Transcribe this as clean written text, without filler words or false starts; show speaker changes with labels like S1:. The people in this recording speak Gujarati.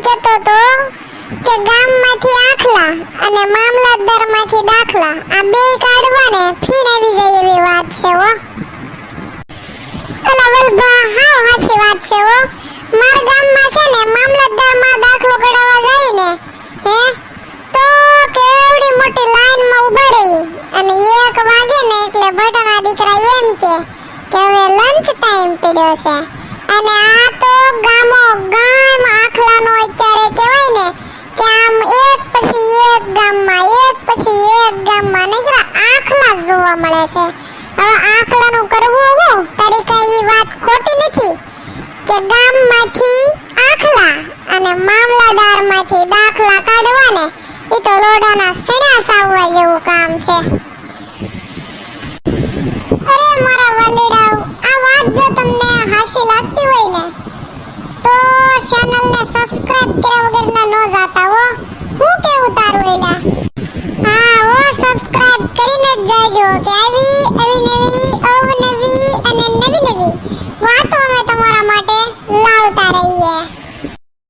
S1: કહેતો તો કે ગામમાંથી આખલા અને મામલતદારમાંથી દાખલા આ બે કાઢવાને ફીણ આવી જાય એવી વાત છે હો. અલા વલ્ભા હાવ હાચી વાત છે હો. મારા ગામમાં છે ને મામલતદારમાં દાખલો કઢાવવા જાય ને તો કેવડી મોટી લાઈનમાં ઊભા રહી અને 1 વાગે ને એટલે બટના દીકરા એમ કે હવે લંચ ટાઈમ પડ્યો છે. અને આ તો ગામ આખલાનો અત્યારે કહેવાય ને કે આમ એક પછી એક ગામમાં નીકળા આખલા જોવા મળે છે. હવે આખલાનું કરવું હું તારી કઈ વાત ખોટી નથી કે ગામમાંથી આખલા અને મામલતદારમાંથી દાખલા કાઢવાને એ તો લોઢાના સીણા સાવવા જેવું કામ છે. અરે મારા વાલીડાઓ, આ વાત જો તમને હાસી લાગતી હોય ને તો ચેનલને સબસ્ક્રાઇબ કર્યા વગરના ન જાતા હો. હું કેવું તારું એલા? હા હો, સબસ્ક્રાઇબ કરીને જ જાજો કે આવી નવી